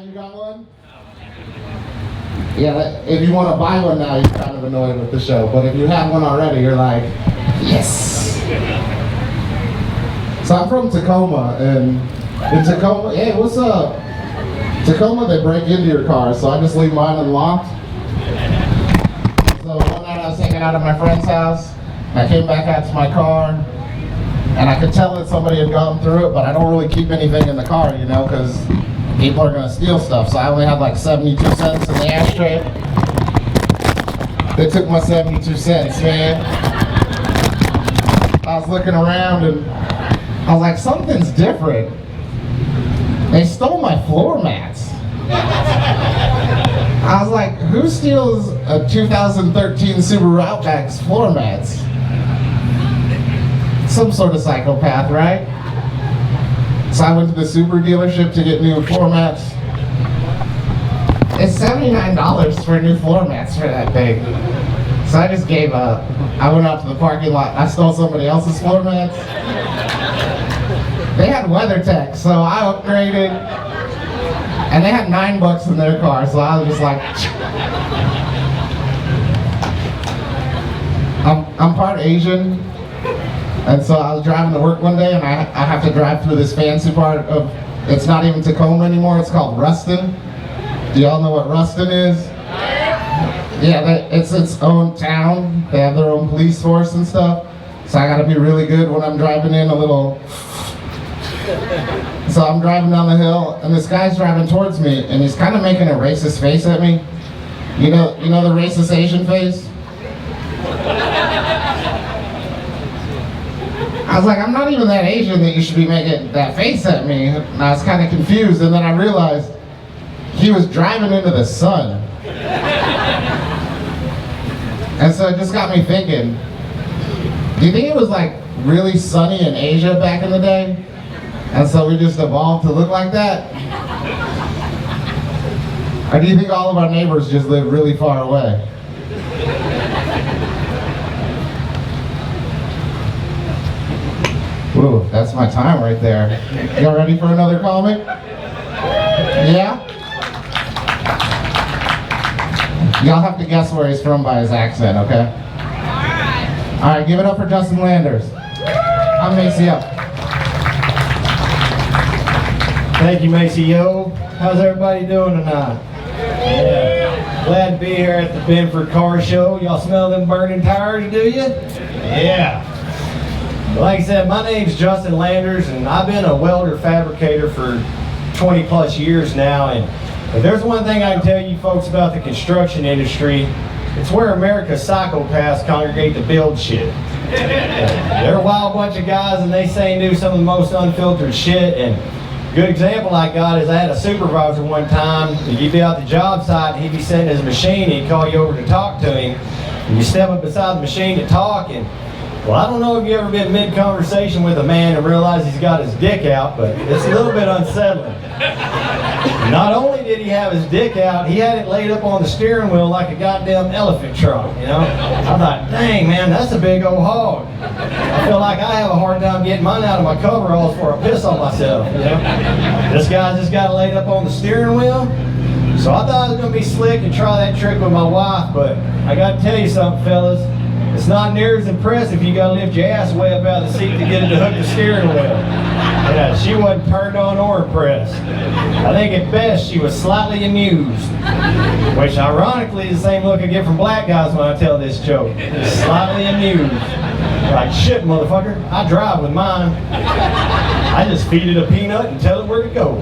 You got one? Yeah, if you want to buy one now, you're kind of annoyed with the show. But if you have one already, you're like, yes! So I'm from Tacoma, and in Tacoma, hey, what's up? Tacoma, they break into your car, so I just leave mine unlocked. So one night I was hanging out at my friend's house, and I came back out to my car, and I could tell that somebody had gone through it, but I don't really keep anything in the car, you know, because people are gonna steal stuff. So I only had like 72 cents in the ashtray. They took my 72 cents, man. I was looking around and I was like, something's different. They stole my floor mats. I was like, who steals a 2013 Subaru Outback's floor mats? Some sort of psychopath, right? So I went to the Subaru dealership to get new floor mats. It's $79 for new floor mats for that thing. So I just gave up. I went out to the parking lot. I stole somebody else's floor mats. They had WeatherTech, so I upgraded. And they had $9 in their car, so I was just like, I'm part Asian. And so I was driving to work one day, and I have to drive through this fancy part of, it's not even Tacoma anymore, it's called Ruston. Do y'all know what Ruston is? Yeah, it's its own town. They have their own police force and stuff. So I gotta be really good when I'm driving in a little. So I'm driving down the hill, and this guy's driving towards me, and he's kind of making a racist face at me. You know the racist Asian face? I was like, I'm not even that Asian that you should be making that face at me. And I was kind of confused, and then I realized he was driving into the sun. And so it just got me thinking, do you think it was like really sunny in Asia back in the day? And so we just evolved to look like that? Or do you think all of our neighbors just live really far away? Ooh, that's my time right there. Y'all ready for another comic? Yeah? Y'all have to guess where he's from by his accent, okay? Alright, give it up for Justin Landers. I'm Macy Up. Thank you, Macy Yo. How's everybody doing tonight? Yeah. Glad to be here at the Binford car show. Y'all smell them burning tires, do you? Yeah. Like I said, my name's Justin Landers, and I've been a welder fabricator for 20 plus years now. And if there's one thing I can tell you folks about the construction industry, it's where America's psychopaths congregate to build shit. They're a wild bunch of guys, and they say and do some of the most unfiltered shit. And a good example I got is I had a supervisor one time. You'd be out the job site, and he'd be sitting at his machine, and he'd call you over to talk to him. And you step up beside the machine to talk, and well, I don't know if you've ever been mid-conversation with a man and realized he's got his dick out, but it's a little bit unsettling. Not only did he have his dick out, he had it laid up on the steering wheel like a goddamn elephant trunk, you know? I thought, dang, man, that's a big old hog. I feel like I have a hard time getting mine out of my coveralls before I piss on myself, you know? This guy just got it laid up on the steering wheel. So I thought I was going to be slick and try that trick with my wife, but I got to tell you something, fellas. It's not near as impressive. You gotta lift your ass way up out of the seat to get it to hook the steering wheel. Yeah, she wasn't turned on or impressed. I think at best she was slightly amused. Which ironically is the same look I get from black guys when I tell this joke. Slightly amused. Like, shit, motherfucker, I drive with mine. I just feed it a peanut and tell it where to go.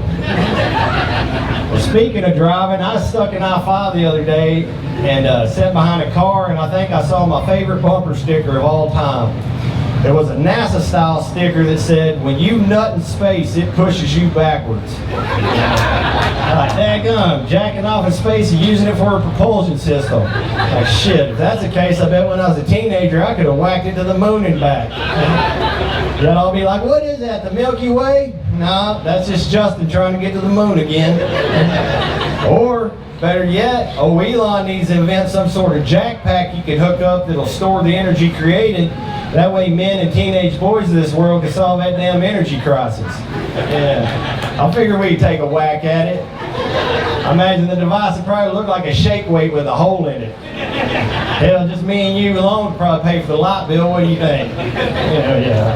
Well, speaking of driving, I was stuck in I-5 the other day and sat behind a car, and I think I saw my favorite bumper sticker of all time. There was a NASA-style sticker that said, when you nut in space, it pushes you backwards. I'm like, daggum, jacking off in space and using it for a propulsion system. Like, shit, if that's the case, I bet when I was a teenager, I could have whacked it to the moon and back. Y'all all be like, what is that, the Milky Way? No, that's just Justin trying to get to the moon again. Or, better yet, Elon needs to invent some sort of jack pack you can hook up that'll store the energy created. That way men and teenage boys of this world can solve that damn energy crisis. Yeah, I figure we can take a whack at it. I imagine the device would probably look like a shake weight with a hole in it. Hell, just me and you alone would probably pay for the light bill. What do you think? Yeah.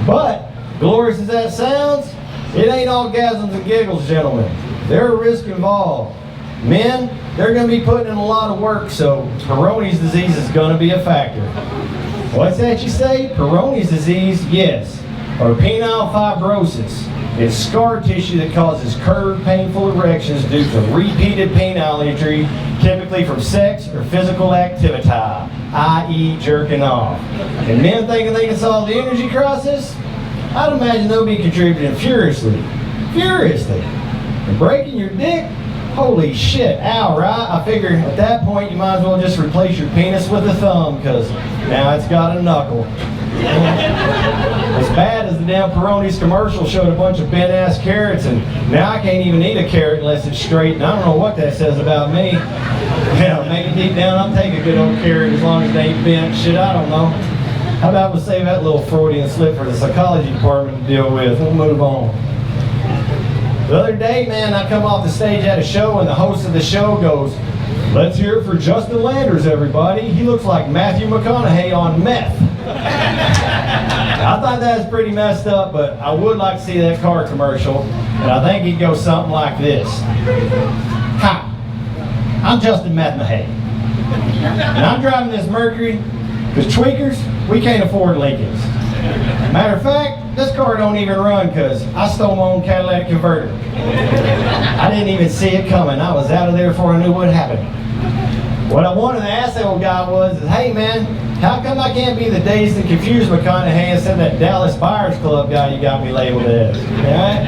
But, glorious as that sounds, it ain't all gasms and giggles, gentlemen. There's a risk involved. Men, they're going to be putting in a lot of work, so Peyronie's disease is going to be a factor. What's that you say? Peyronie's disease? Yes. Or penile fibrosis. It's scar tissue that causes curved, painful erections due to repeated penile injury, typically from sex or physical activity, i.e. jerking off. And men thinking they can solve the energy crisis? I'd imagine they'll be contributing furiously. Furiously. And breaking your dick? Holy shit, ow, right? I figure at that point you might as well just replace your penis with a thumb, because now it's got a knuckle. As bad as the damn Peyronie's commercial showed a bunch of bent-ass carrots, and now I can't even eat a carrot unless it's straight, and I don't know what that says about me. Yeah, maybe deep down I'll take a good old carrot as long as they ain't bent. Shit, I don't know. How about we'll save that little Freudian slip for the psychology department to deal with. We'll move on. The other day, man, I come off the stage at a show and the host of the show goes, "Let's hear it for Justin Landers, everybody. He looks like Matthew McConaughey on meth." I thought that was pretty messed up, but I would like to see that car commercial, and I think he'd go something like this. "Hi, I'm Justin McConaughey, and I'm driving this Mercury because tweakers, we can't afford Lincolns. Matter of fact, this car don't even run because I stole my own catalytic converter. I didn't even see it coming. I was out of there before I knew what happened. What I wanted to ask that old guy was, hey man, how come I can't be the dazed and confused McConaughey instead of that Dallas Buyers Club guy you got me labeled as? Right?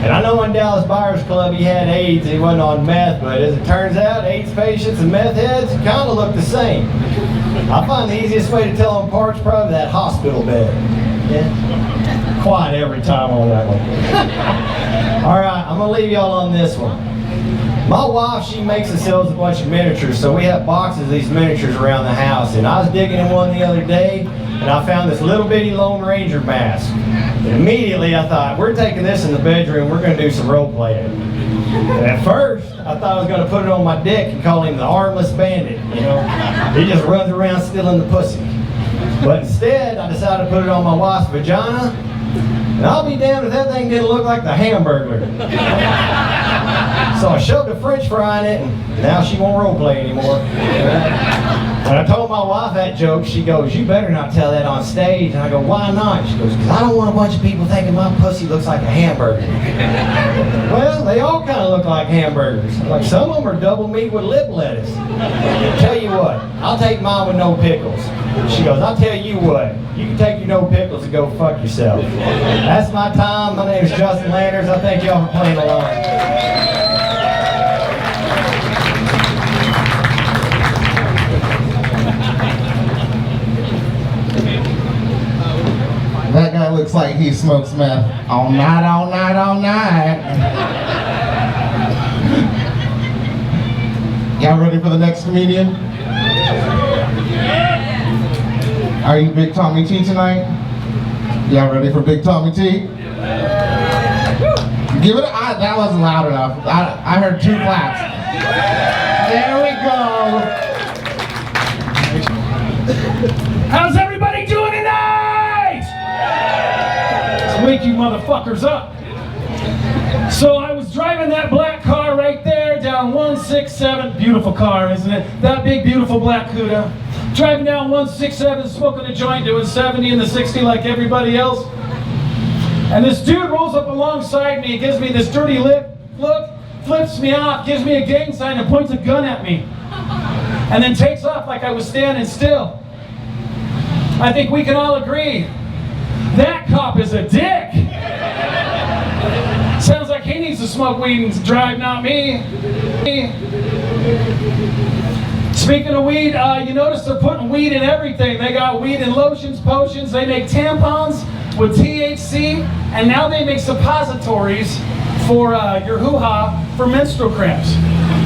And I know in Dallas Buyers Club he had AIDS and he wasn't on meth, but as it turns out, AIDS patients and meth heads kind of look the same. I find the easiest way to tell them apart is probably that hospital bed. Yeah? Quiet every time on that one. Alright, I'm going to leave y'all on this one. My wife, she makes and sells a bunch of miniatures, so we have boxes of these miniatures around the house. And I was digging in one the other day, and I found this little bitty Lone Ranger mask. And immediately I thought, we're taking this in the bedroom, we're going to do some role playing. And at first, I thought I was going to put it on my dick and call him the Armless Bandit, you know. He just runs around stealing the pussy. But instead, I decided to put it on my wife's vagina, and I'll be damned if that thing didn't look like the Hamburglar. So I shoved a French fry in it, and now she won't role play anymore. When I told my wife that joke, she goes, "You better not tell that on stage." And I go, "Why not?" She goes, "Because I don't want a bunch of people thinking my pussy looks like a hamburger." Well, they all kind of look like hamburgers. Like some of them are double meat with lip lettuce. Tell you what, I'll take mine with no pickles. She goes, "I'll tell you what, you can take your no pickles and go fuck yourself." That's my time. My name is Justin Landers. I thank y'all for playing along. That guy looks like he smokes meth all night, all night, all night. Y'all ready for the next comedian? Are you Big Tommy T tonight? Y'all ready for Big Tommy T? Give it that wasn't loud enough. I heard 2 claps. There we go. How's everybody doing tonight? Let's wake you motherfuckers up. So I was driving that black car right there down 167, beautiful car, isn't it? That big, beautiful black Cuda. Driving down 167, smoking a joint, doing 70 and the 60 like everybody else. And this dude rolls up alongside me, gives me this dirty look, flips me off, gives me a gang sign and points a gun at me. And then takes off like I was standing still. I think we can all agree, that cop is a dick. Sounds like he needs to smoke weed and drive, not me. Speaking of weed, you notice they're putting weed in everything. They got weed in lotions, potions, they make tampons with THC, and now they make suppositories for your hoo-ha for menstrual cramps.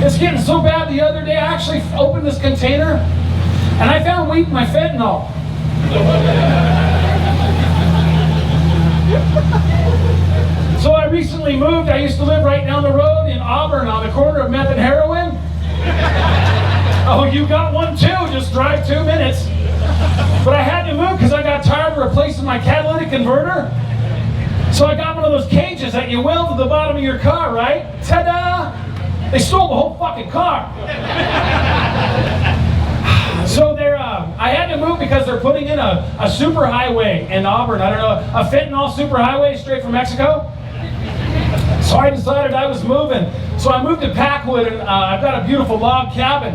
It's getting so bad. The other day I actually opened this container and I found weed in my fentanyl. So I recently moved. I used to live right down the road in Auburn, Oh, you got one too, just drive 2 minutes. But I had to move because I got tired of replacing my catalytic converter. So I got one of those cages that you weld to the bottom of your car, right? Ta-da! They stole the whole fucking car. So I had to move because they're putting in a super highway in Auburn. I don't know, a fentanyl super highway straight from Mexico. So I decided I was moving. So I moved to Packwood, and I've got a beautiful log cabin.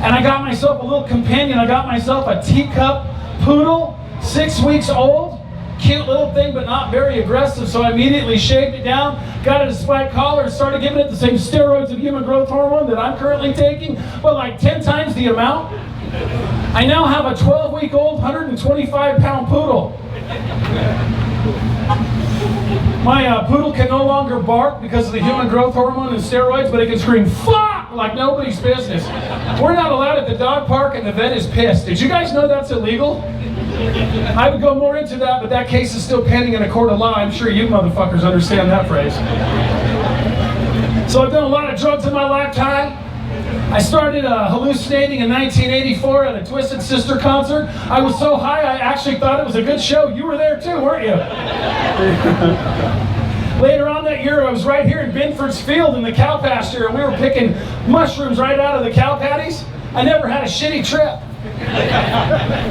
And I got myself a little companion. I got myself a teacup poodle, 6 weeks old. Cute little thing, but not very aggressive. So I immediately shaved it down, got it a spike collar, and started giving it the same steroids and human growth hormone that I'm currently taking, but like 10 times the amount. I now have a 12-week-old, 125-pound poodle. My poodle can no longer bark because of the human growth hormone and steroids, but it can scream, "Fuck!" like nobody's business. We're not allowed at the dog park, and the vet is pissed. Did you guys know that's illegal? I would go more into that, but that case is still pending in a court of law. I'm sure you motherfuckers understand that phrase. So I've done a lot of drugs in my lifetime. I started hallucinating in 1984 at a Twisted Sister concert. I was so high, I actually thought it was a good show. You were there too, weren't you? Later on that year, I was right here in Binford's field in the cow pasture, and we were picking mushrooms right out of the cow patties. I never had a shitty trip.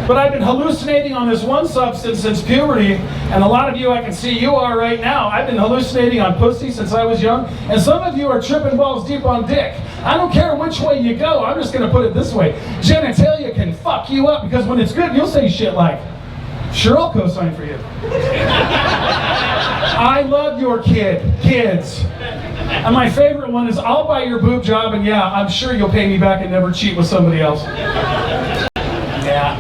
But I've been hallucinating on this one substance since puberty, and a lot of you, I can see you are right now. I've been hallucinating on pussy since I was young, and some of you are tripping balls deep on dick. I don't care which way you go, I'm just going to put it this way. Genitalia can fuck you up, because when it's good, you'll say shit like, "Sure, I'll co-sign for you." I love your kids. And my favorite one is, "I'll buy your boob job, and yeah, I'm sure you'll pay me back and never cheat with somebody else." Yeah.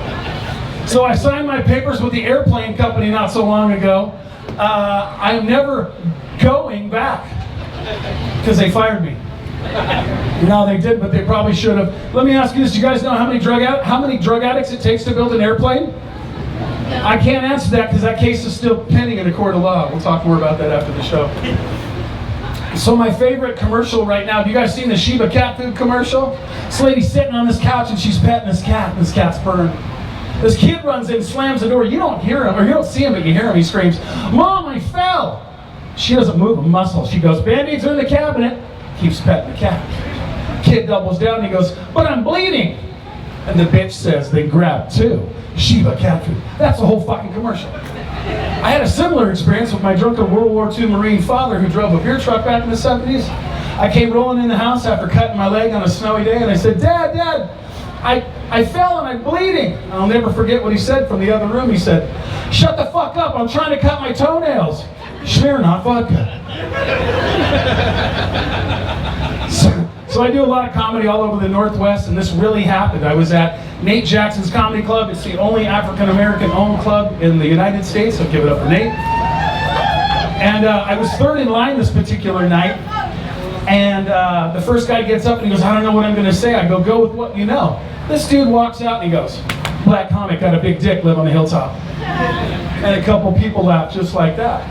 So I signed my papers with the airplane company not so long ago. I'm never going back because they fired me. No, they did, but they probably should have. Let me ask you this: you guys know how many drug addicts it takes to build an airplane? I can't answer that because that case is still pending in a court of law. We'll talk more about that after the show. So my favorite commercial right now, have you guys seen the Sheba cat food commercial? This lady's sitting on this couch and she's petting this cat, and this cat's purring. This kid runs in, slams the door. You don't hear him, or you don't see him, but you hear him. He screams, "Mom, I fell!" She doesn't move a muscle. She goes, "Band-Aids are in the cabinet." Keeps petting the cat. Kid doubles down and he goes, "But I'm bleeding." And the bitch says, "They grab two. Sheba cat food." That's the whole fucking commercial. I had a similar experience with my drunken World War II Marine father who drove a beer truck back in the 70s. I came rolling in the house after cutting my leg on a snowy day, and I said, Dad, I fell and I'm bleeding." And I'll never forget what he said from the other room. He said, "Shut the fuck up, I'm trying to cut my toenails." Schmear, not vodka. So I do a lot of comedy all over the Northwest, and this really happened. I was at Nate Jackson's Comedy Club. It's the only African-American owned club in the United States, so give it up for Nate. And I was third in line this particular night, and the first guy gets up and he goes, "I don't know what I'm going to say." I go with what you know. This dude walks out and he goes, "Black comic, got a big dick, live on the hilltop." And a couple people laugh just like that.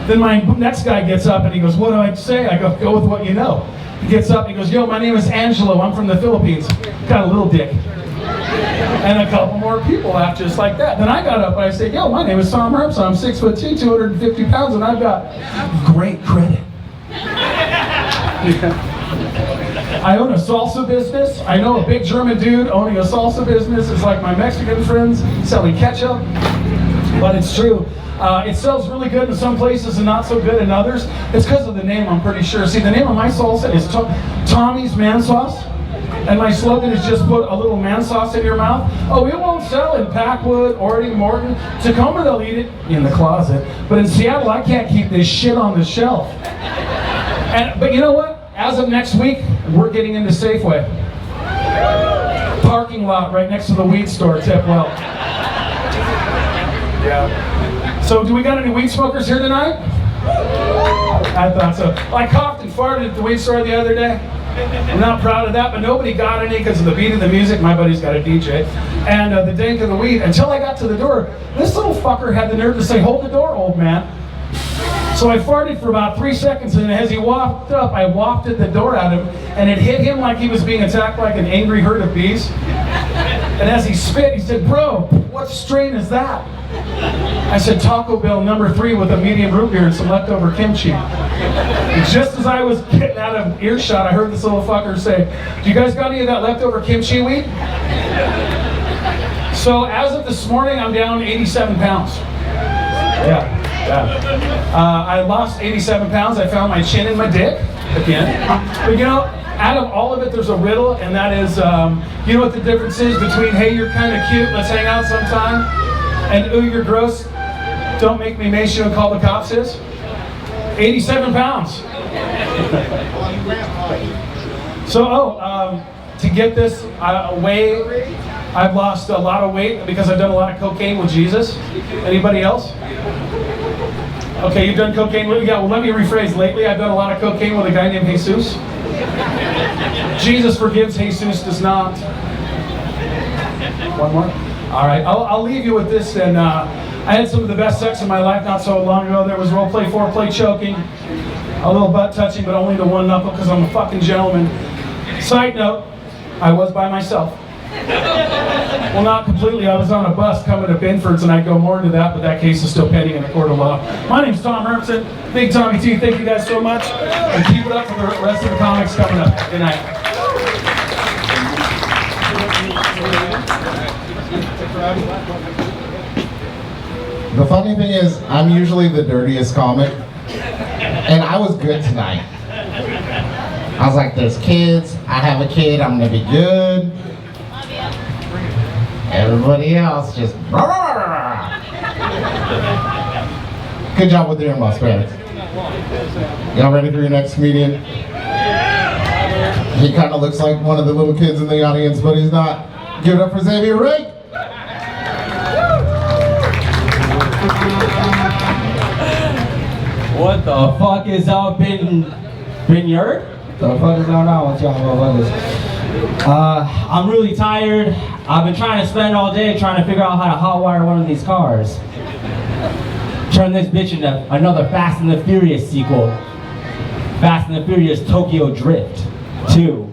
Then my next guy gets up and he goes, "What do I say?" I go with what you know. He gets up and he goes, "Yo, my name is Angelo, I'm from the Philippines, got a little dick." And a couple more people laughed just like that. Then I got up and I said, "Yo, my name is Tom Herbst, I'm 6'2", 250 pounds, and I've got great credit." I own a salsa business. I know a big German dude owning a salsa business is like my Mexican friends selling ketchup, but it's true. It sells really good in some places and not so good in others. It's because of the name, I'm pretty sure. See, the name of my salsa is Tommy's Man Sauce. And my slogan is just put a little man sauce in your mouth. Oh, it won't sell in Packwood, Orting, Morton. Tacoma, they'll eat it in the closet. But in Seattle, I can't keep this shit on the shelf. But you know what? As of next week, we're getting into Safeway. Parking lot right next to the weed store, tip well. Yeah. So do we got any weed smokers here tonight? I thought so. I coughed and farted at the weed store the other day. I'm not proud of that, but nobody got any because of the beat of the music. My buddy's got a DJ. And the dank of the weed. Until I got to the door, this little fucker had the nerve to say, "Hold the door, old man." So I farted for about 3 seconds, and as he walked up, I wafted the door at him, and it hit him like he was being attacked like an angry herd of bees. And as he spit, he said, "Bro, what strain is that?" I said, "Taco Bell number 3 with a medium root beer and some leftover kimchi." And just as I was getting out of earshot, I heard this little fucker say, "Do you guys got any of that leftover kimchi weed?" So as of this morning, I'm down 87 pounds. Yeah. I lost 87 pounds. I found my chin in my dick again. But you know, out of all of it, there's a riddle, and that is, you know what the difference is between, "Hey, you're kind of cute, let's hang out sometime," and "Ooh, you're gross, don't make me Maceo and call the cops" is? 87 pounds. So, to get this weight, I've lost a lot of weight because I've done a lot of cocaine with Jesus. Anybody else? Okay, you've done cocaine with, yeah, well let me rephrase. Lately I've done a lot of cocaine with a guy named Jesus. Jesus forgives, Jesus does not. One more? All right, I'll leave you with this then. I had some of the best sex in my life not so long ago. There was role play, foreplay, choking, a little butt touching, but only the one knuckle because I'm a fucking gentleman. Side note, I was by myself. Well, not completely. I was on a bus coming to Binfords, and I'd go more into that, but that case is still pending in the court of law. My name's Tom Hermson, Big Tommy T. Thank you guys so much, and keep it up for the rest of the comics coming up. Good night. The funny thing is, I'm usually the dirtiest comic, and I was good tonight. I was like, there's kids, I have a kid, I'm gonna be good. Everybody else just Good job with the earmuffs, parents. Y'all ready for your next comedian? He kind of looks like one of the little kids in the audience, but he's not. Give it up for Xavier Ray. What the fuck is up, Binford? The fuck is going on with y'all motherfuckers? I'm really tired. I've been trying to spend all day trying to figure out how to hotwire one of these cars. Turn this bitch into another Fast and the Furious sequel. Fast and the Furious Tokyo Drift 2.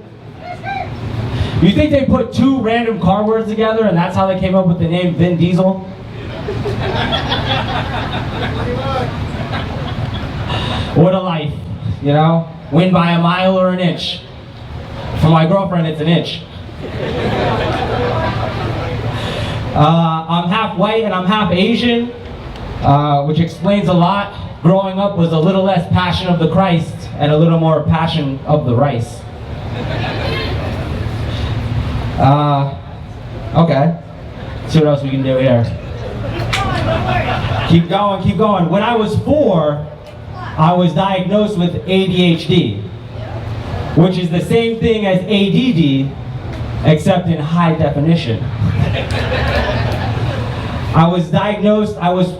You think they put 2 random car words together and that's how they came up with the name Vin Diesel? What a life, you know? Win by a mile or an inch. For my girlfriend, it's an inch. I'm half white and I'm half Asian, which explains a lot. Growing up was a little less passion of the Christ and a little more passion of the rice. Okay. Let's see what else we can do here. Keep going, keep going. When I was 4, I was diagnosed with ADHD, which is the same thing as ADD, except in high definition. I was diagnosed, I was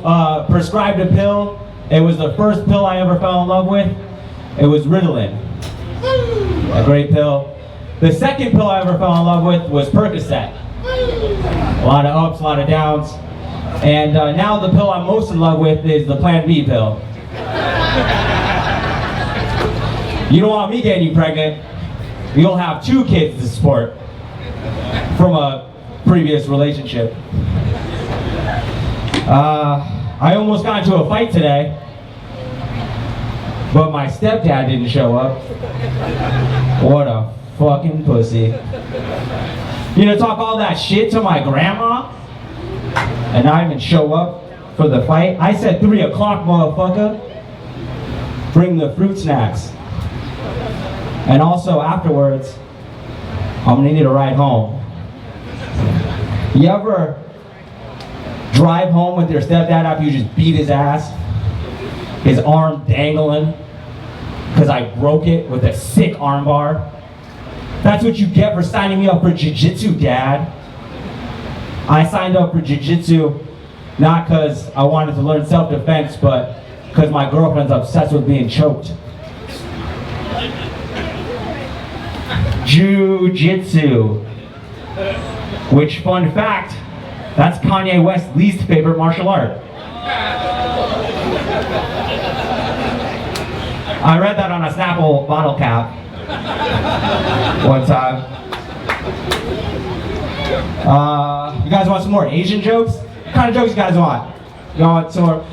prescribed a pill. It was the first pill I ever fell in love with. It was Ritalin, a great pill. The second pill I ever fell in love with was Percocet. A lot of ups, a lot of downs. And now the pill I'm most in love with is the Plan B pill. You don't want me getting you pregnant. You'll have 2 kids to support from a previous relationship. I almost got into a fight today, but my stepdad didn't show up. What a fucking pussy. You know, talk all that shit to my grandma and not even show up for the fight. I said 3 o'clock, motherfucker. Bring the fruit snacks. And also afterwards, I'm gonna need a ride home. You ever drive home with your stepdad after you just beat his ass? His arm dangling, because I broke it with a sick arm bar. That's what you get for signing me up for jiu-jitsu, Dad. I signed up for jiu-jitsu not because I wanted to learn self-defense, but because my girlfriend's obsessed with being choked. Jiu-jitsu. Which, fun fact, that's Kanye West's least favorite martial art. I read that on a Snapple bottle cap one time. You guys want some more Asian jokes? What kind of jokes you guys want? You want some more?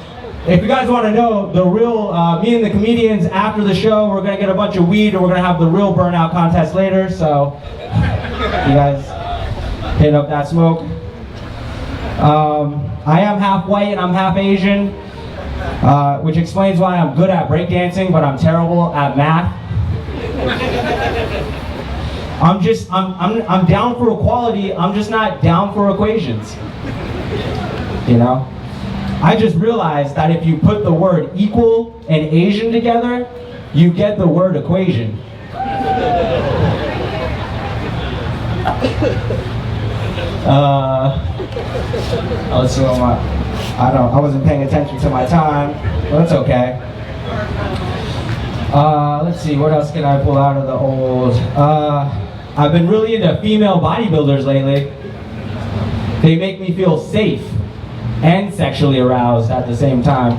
If you guys want to know the real, me and the comedians after the show, we're going to get a bunch of weed and we're going to have the real burnout contest later, so you guys hit up that smoke. I am half white and I'm half Asian, which explains why I'm good at breakdancing, but I'm terrible at math. I'm down for equality, I'm just not down for equations. You know? I just realized that if you put the word equal and Asian together, you get the word equation. Let's see what I wasn't paying attention to my time, but that's okay. Let's see, what else can I pull out of the old? I've been really into female bodybuilders lately. They make me feel safe and sexually aroused at the same time.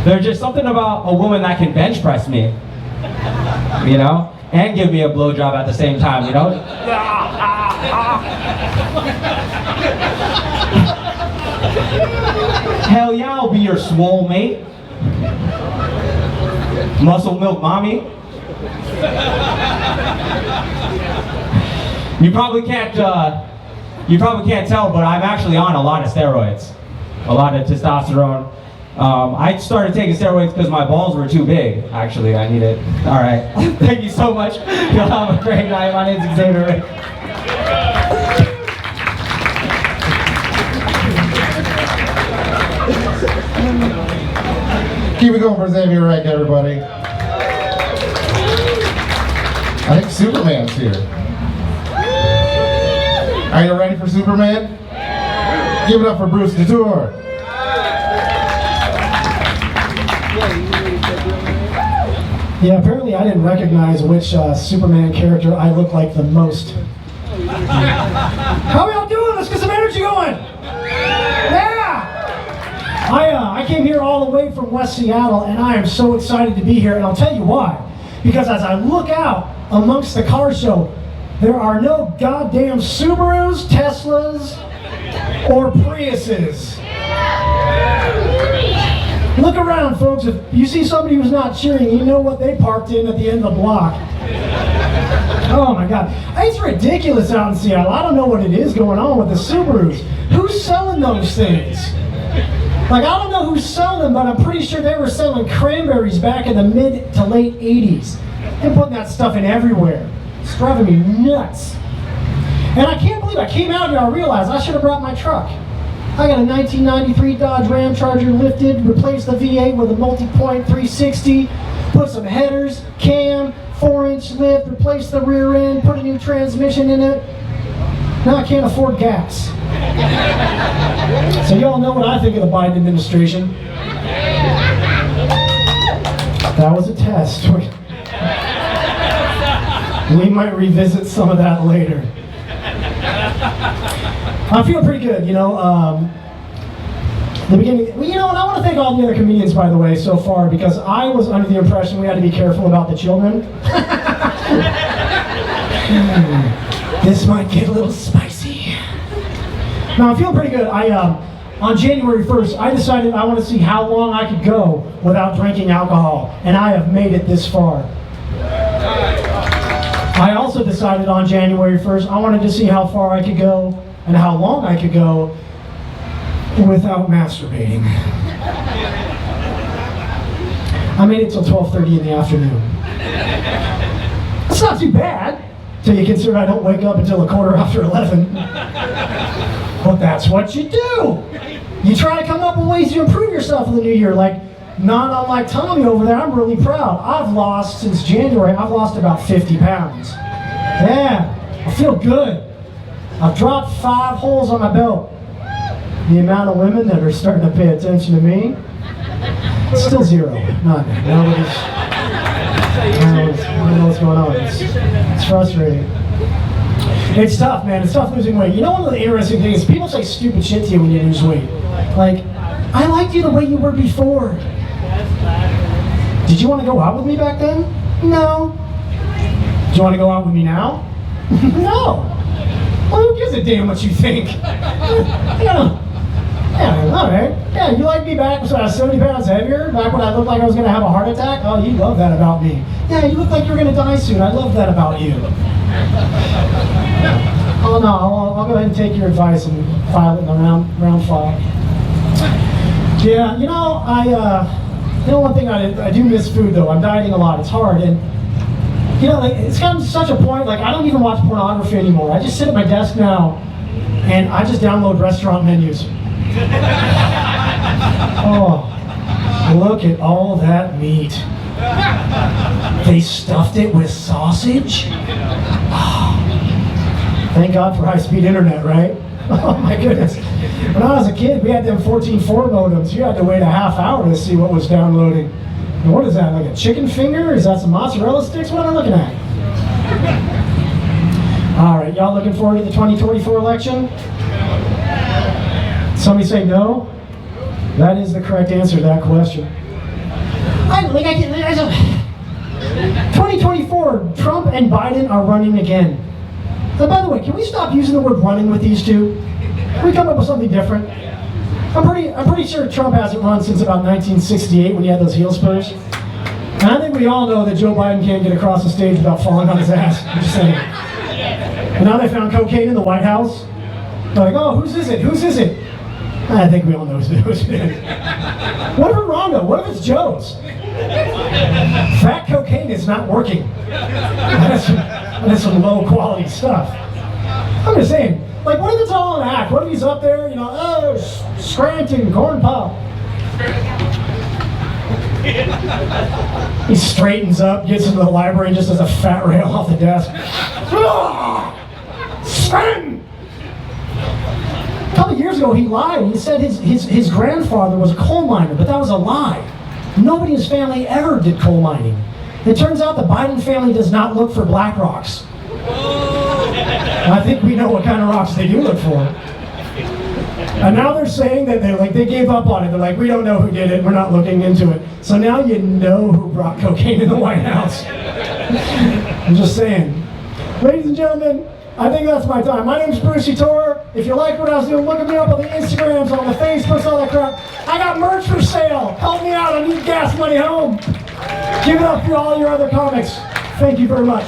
There's just something about a woman that can bench press me, you know, and give me a blowjob at the same time, you know? Hell yeah, I'll be your swole mate. Muscle milk mommy. You probably can't tell, but I'm actually on a lot of steroids, a lot of testosterone. I started taking steroids because my balls were too big. Actually, I need it. All right. Thank you so much. You'll have a great night. My name's Xavier. Keep it going for Xavier Rick, everybody. I think Superman's here. Are you ready for Superman? Give it up for Bruce Couture. Yeah, apparently I didn't recognize which Superman character I look like the most. How are y'all doing? Let's get some energy going. Yeah! I came here all the way from West Seattle, and I am so excited to be here, and I'll tell you why. Because as I look out amongst the car show, there are no goddamn Subarus, Teslas, or Priuses. Look around, folks. If you see somebody who's not cheering, you know what they parked in at the end of the block. Oh my God. It's ridiculous out in Seattle. I don't know what it is going on with the Subarus. Who's selling those things? Like, I don't know who's selling them, but I'm pretty sure they were selling cranberries back in the mid to late 80s. They're putting that stuff in everywhere. It's driving me nuts. And I can't believe I came out here, I realized I should have brought my truck. I got a 1993 Dodge Ram Charger lifted, replaced the V8 with a multi-point 360, put some headers, cam, 4-inch lift, replaced the rear end, put a new transmission in it. Now I can't afford gas. So y'all know what I think of the Biden administration. That was a test. We might revisit some of that later. I feel pretty good, you know. The beginning, well, you know, and I want to thank all the other comedians, by the way, so far, because I was under the impression we had to be careful about the children. This might get a little spicy. No, I'm feeling pretty good. On January 1st, I decided I want to see how long I could go without drinking alcohol, and I have made it this far. I also decided on January 1st, I wanted to see how far I could go and how long I could go without masturbating. I made it till 12:30 in the afternoon. That's not too bad, till you consider I don't wake up until 11:15. But that's what you do. You try to come up with ways to improve yourself in the new year. Like, not unlike Tommy over there, I'm really proud. I've lost, since January, I've lost about 50 pounds. Yeah, I feel good. I've dropped 5 holes on my belt. The amount of women that are starting to pay attention to me, it's still 0. None. I don't know what's going on. It's frustrating. It's tough, man. It's tough losing weight. You know, one of the interesting things is people say stupid shit to you when you lose weight. Like, I liked you the way you were before. Did you want to go out with me back then? No. Do you want to go out with me now? No. Well, who gives a damn what you think? Yeah, all right. Yeah, you like me back when I was 70 pounds heavier? Back when I looked like I was going to have a heart attack? Oh, you love that about me. Yeah, you look like you're going to die soon. I love that about you. Oh, no, I'll go ahead and take your advice and file it in the round file. Yeah, you know, one thing I do miss food, though. I'm dieting a lot. It's hard. And, you know, like, it's gotten to such a point, like, I don't even watch pornography anymore. I just sit at my desk now, and I just download restaurant menus. Oh, look at all that meat. They stuffed it with sausage? Oh, thank God for high-speed internet, right? Oh my goodness. When I was a kid, we had them 14.4 modems. You had to wait a half hour to see what was downloading. And what is that, like a chicken finger? Is that some mozzarella sticks? What am I looking at? All right, y'all looking forward to the 2024 election? Somebody say no? That is the correct answer to that question. 2024, Trump and Biden are running again. Now, by the way, can we stop using the word running with these two? Can we come up with something different? I'm pretty sure Trump hasn't run since about 1968 when he had those heel spurs. And I think we all know that Joe Biden can't get across the stage without falling on his ass. I'm just saying. And now they found cocaine in the White House. They're like, oh, whose is it? Whose is it? I think we all know whose it is. What if it's Rondo? What if it's Joe's? Fat cocaine is not working. That's some low quality stuff. I'm just saying, like, what if it's all an act? What if he's up there, you know, oh, Scranton, corn pop. He straightens up, gets into the library, and just does a fat rail off the desk. Scranton! A couple of years ago, he lied. He said his grandfather was a coal miner, but that was a lie. Nobody in his family ever did coal mining. It turns out the Biden family does not look for black rocks. I think we know what kind of rocks they do look for. And now they're saying that they gave up on it. They're like, we don't know who did it. We're not looking into it. So now you know who brought cocaine in the White House. I'm just saying. Ladies and gentlemen, I think that's my time. My name's Brucey Tor. If you like what I was doing, look at me up on the Instagrams, on the Facebooks, all that crap. I got merch for sale. Help me out. I need gas money home. Give it up for all your other comics. Thank you very much.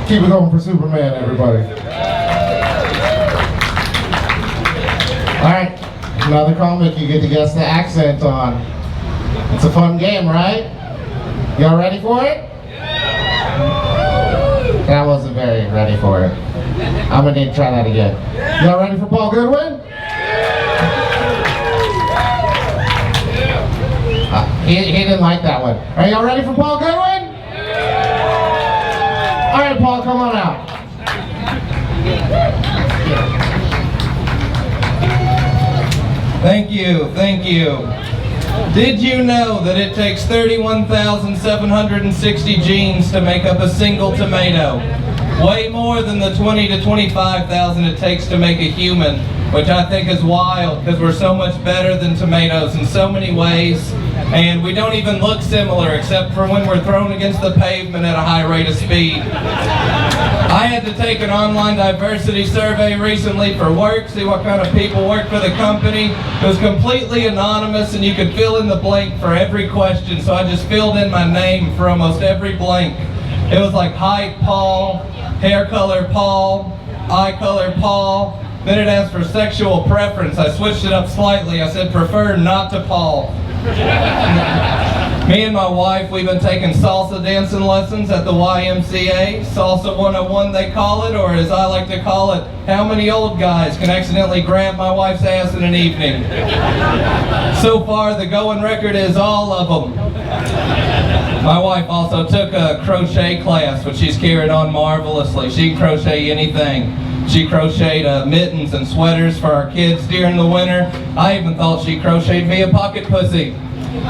Keep it going for Superman, everybody. All right, another comic you get to guess the accent on. It's a fun game, right? Y'all ready for it? I wasn't very ready for it. I'm gonna need to try that again. Y'all ready for Paul Goodwin? He didn't like that one. Are y'all ready for Paul Goodwin? All right, Paul, come on out. Thank you, thank you. Did you know that it takes 31,760 genes to make up a single tomato? Way more than the 20 to 25,000 it takes to make a human, which I think is wild because we're so much better than tomatoes in so many ways. And we don't even look similar except for when we're thrown against the pavement at a high rate of speed. I had to take an online diversity survey recently for work, see what kind of people work for the company. It was completely anonymous and you could fill in the blank for every question, so I just filled in my name for almost every blank. It was like height, Paul, hair color, Paul, eye color, Paul. Then it asked for sexual preference. I switched it up slightly. I said prefer not to Paul. Me and my wife, we've been taking salsa dancing lessons at the YMCA. Salsa 101 they call it, or as I like to call it, how many old guys can accidentally grab my wife's ass in an evening? So far the going record is all of them. My wife also took a crochet class, which she's carried on marvelously. She can crochet anything. She crocheted mittens and sweaters for our kids during the winter. I even thought she crocheted me a pocket pussy.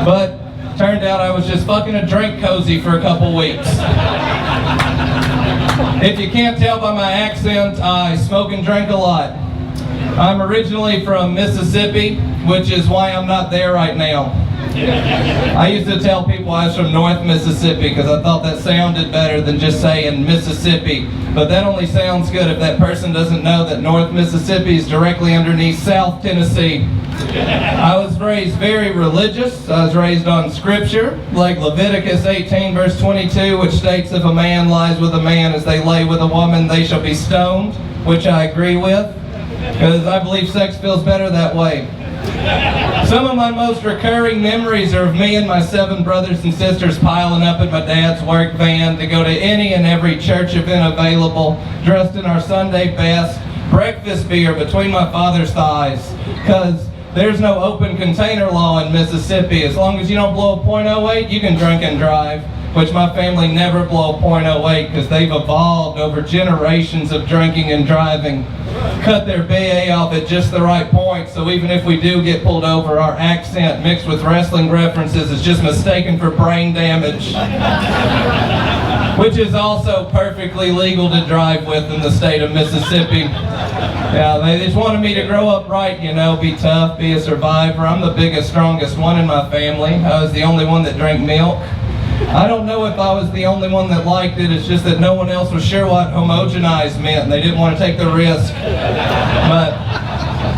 But turned out I was just fucking a drink cozy for a couple weeks. If you can't tell by my accent, I smoke and drink a lot. I'm originally from Mississippi, which is why I'm not there right now. I used to tell people I was from North Mississippi because I thought that sounded better than just saying Mississippi. But that only sounds good if that person doesn't know that North Mississippi is directly underneath South Tennessee. I was raised very religious. I was raised on scripture, like Leviticus 18 verse 22, which states if a man lies with a man as they lay with a woman, they shall be stoned, which I agree with, because I believe sex feels better that way. Some of my most recurring memories are of me and my 7 brothers and sisters piling up in my dad's work van to go to any and every church event available, dressed in our Sunday best, breakfast beer between my father's thighs, because there's no open container law in Mississippi. As long as you don't blow a .08, you can drink and drive, which my family never blow a .08 because they've evolved over generations of drinking and driving. Cut their BA off at just the right point, so even if we do get pulled over, our accent mixed with wrestling references is just mistaken for brain damage. Which is also perfectly legal to drive with in the state of Mississippi. Yeah, they just wanted me to grow up right, you know, be tough, be a survivor. I'm the biggest, strongest one in my family. I was the only one that drank milk. I don't know if I was the only one that liked it, it's just that no one else was sure what homogenized meant and they didn't want to take the risk. But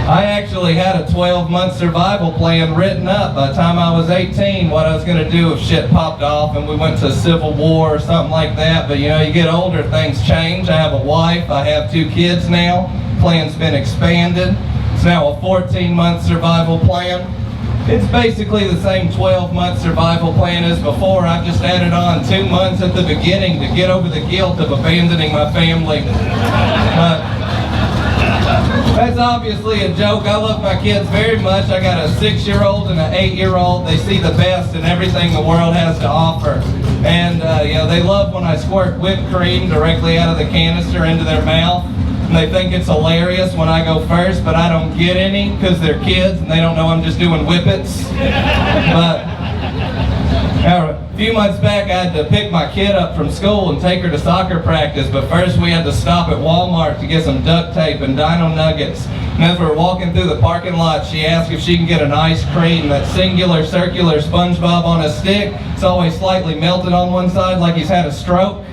I actually had a 12-month survival plan written up by the time I was 18, what I was going to do if shit popped off and we went to civil war or something like that. But you know, you get older, things change. I have a wife, I have 2 kids now. Plan's been expanded. It's now a 14-month survival plan. It's basically the same 12-month survival plan as before. I've just added on 2 months at the beginning to get over the guilt of abandoning my family. That's obviously a joke. I love my kids very much. I got a 6-year-old and an 8-year-old. They see the best in everything the world has to offer. And you know, they love when I squirt whipped cream directly out of the canister into their mouth. And they think it's hilarious when I go first, but I don't get any because they're kids and they don't know I'm just doing whippets. But a few months back, I had to pick my kid up from school and take her to soccer practice, but first we had to stop at Walmart to get some duct tape and Dino Nuggets. And as we were walking through the parking lot, she asked if she can get an ice cream, that singular circular SpongeBob on a stick. It's always slightly melted on one side like he's had a stroke.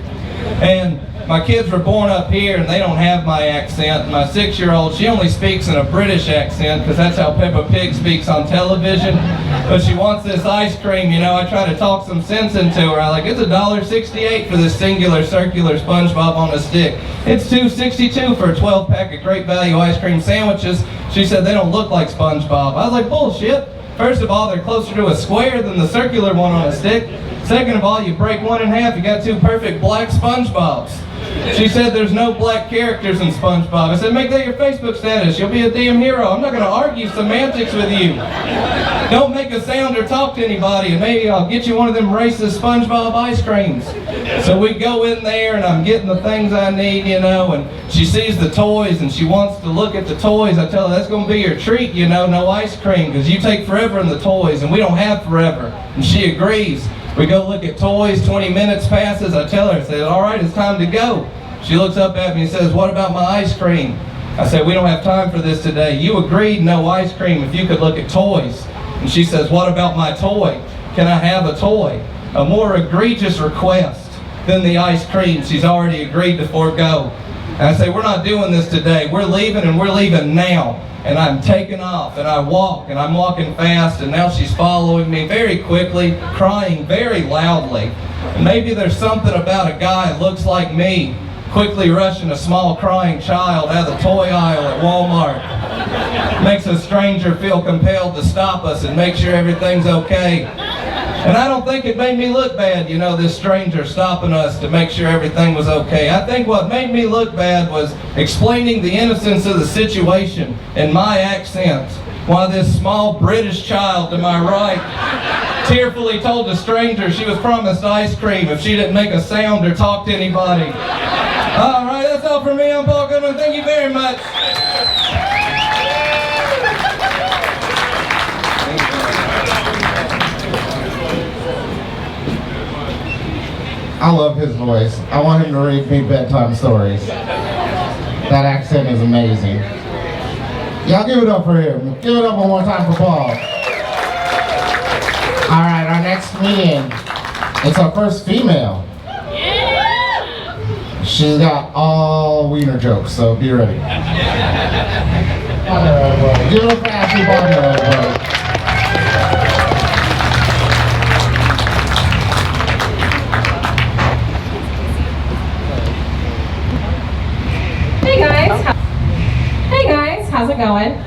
And my kids were born up here and they don't have my accent. My 6-year-old, she only speaks in a British accent because that's how Peppa Pig speaks on television. But she wants this ice cream, you know. I try to talk some sense into her. I like, it's $1.68 for this singular circular SpongeBob on a stick. It's $2.62 for a 12-pack of Great Value ice cream sandwiches. She said they don't look like SpongeBob. I was like, bullshit. First of all, they're closer to a square than the circular one on a stick. Second of all, you break one in half, you got 2 perfect black SpongeBobs. She said there's no black characters in SpongeBob. I said, make that your Facebook status. You'll be a damn hero. I'm not going to argue semantics with you. Don't make a sound or talk to anybody, and maybe I'll get you one of them racist SpongeBob ice creams. So we go in there, and I'm getting the things I need, you know, and she sees the toys, and she wants to look at the toys. I tell her, that's going to be your treat, you know, no ice cream, because you take forever in the toys, and we don't have forever. And she agrees. We go look at toys, 20 minutes passes. I tell her, I said, all right, it's time to go. She looks up at me and says, what about my ice cream? I said, we don't have time for this today. You agreed no ice cream if you could look at toys. And she says, what about my toy? Can I have a toy? A more egregious request than the ice cream she's already agreed to forego. And I say, we're not doing this today. We're leaving, and we're leaving now. And I'm taking off, and I walk, and I'm walking fast, and now she's following me very quickly, crying very loudly. And maybe there's something about a guy that looks like me quickly rushing a small crying child out of the toy aisle at Walmart. Makes a stranger feel compelled to stop us and make sure everything's okay. And I don't think it made me look bad, you know, this stranger stopping us to make sure everything was okay. I think what made me look bad was explaining the innocence of the situation in my accent, while this small British child to my right tearfully told a stranger she was promised ice cream if she didn't make a sound or talk to anybody. All right, that's all for me. I'm Paul Goodman. Thank you very much. I love his voice. I want him to read me bedtime stories. That accent is amazing. Y'all give it up for him. Give it up one more time for Paul. All right, our next comedian. It's our first female. She's got all wiener jokes, so be ready. Give it up for Ashley Barner, everybody. Hey guys, how's it going?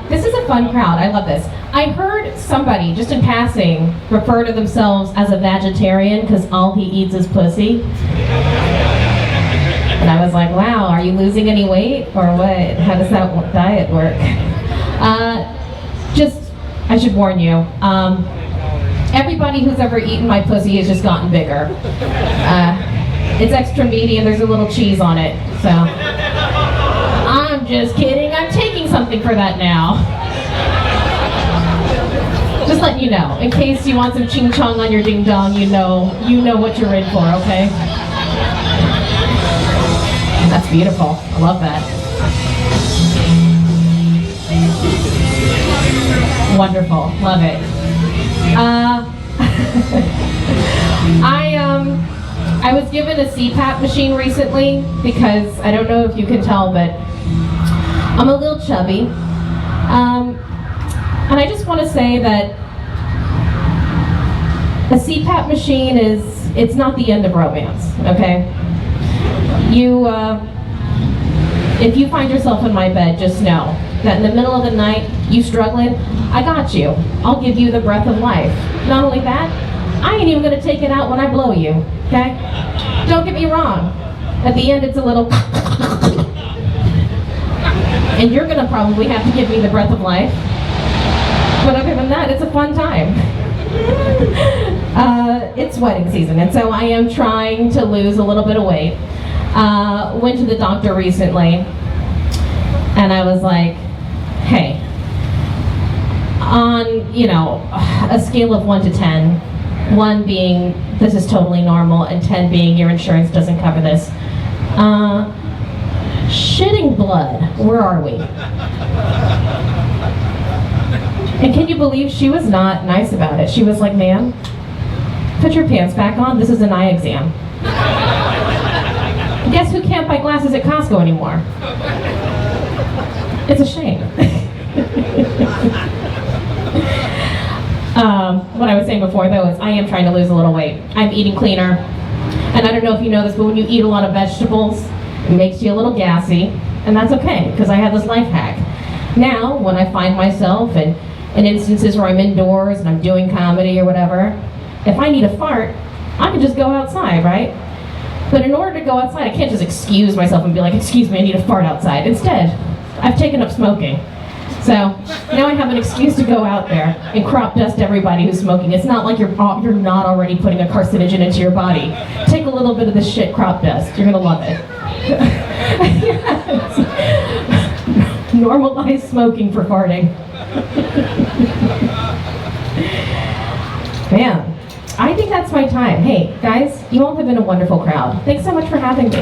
This is a fun crowd. I love this. I heard somebody, just in passing, refer to themselves as a vegetarian because all he eats is pussy. And I was like, wow, are you losing any weight or what? How does that diet work? I should warn you, everybody who's ever eaten my pussy has just gotten bigger. It's extra meaty and there's a little cheese on it, so. I'm just kidding, I'm taking something for that now. Just letting you know, in case you want some ching chong on your ding dong, you know what you're in for, okay? That's beautiful, I love that. Wonderful, love it. I was given a CPAP machine recently because I don't know if you can tell, but I'm a little chubby. And I just want to say that a CPAP machine it's not the end of romance, okay? If you find yourself in my bed, just know that in the middle of the night, you struggling, I got you. I'll give you the breath of life. Not only that, I ain't even gonna take it out when I blow you, okay? Don't get me wrong. At the end, it's a little and you're gonna probably have to give me the breath of life. But other than that, it's a fun time. It's wedding season, and so I am trying to lose a little bit of weight. Went to the doctor recently, and I was like, hey, on, a scale of 1 to 10, 1 being this is totally normal, and 10 being your insurance doesn't cover this. Shitting blood, where are we? And can you believe she was not nice about it? She was like, ma'am, put your pants back on, this is an eye exam. Guess who can't buy glasses at Costco anymore? It's a shame. What I was saying before, though, is I am trying to lose a little weight. I'm eating cleaner. And I don't know if you know this, but when you eat a lot of vegetables, it makes you a little gassy. And that's okay, because I have this life hack. Now, when I find myself in instances where I'm indoors and I'm doing comedy or whatever, if I need a fart, I can just go outside, right? But in order to go outside, I can't just excuse myself and be like, excuse me, I need a fart outside. Instead, I've taken up smoking. So now I have an excuse to go out there and crop dust everybody who's smoking. It's not like you're not already putting a carcinogen into your body. Take a little bit of this shit crop dust. You're gonna love it. Yes. Normalize smoking for farting. Man. I think that's my time. Hey, guys, you all have been a wonderful crowd. Thanks so much for having me.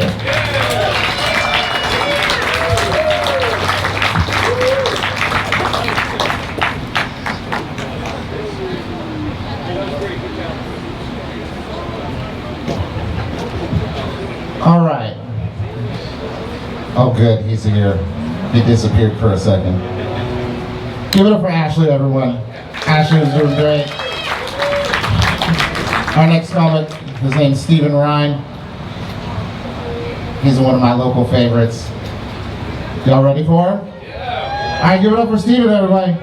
All right. Oh, good, he's here. He disappeared for a second. Give it up for Ashley, everyone. Ashley was doing great. Our next comic, his name's Stephen Ryan. He's one of my local favorites. Y'all ready for him? Yeah. All right, give it up for Stephen, everybody.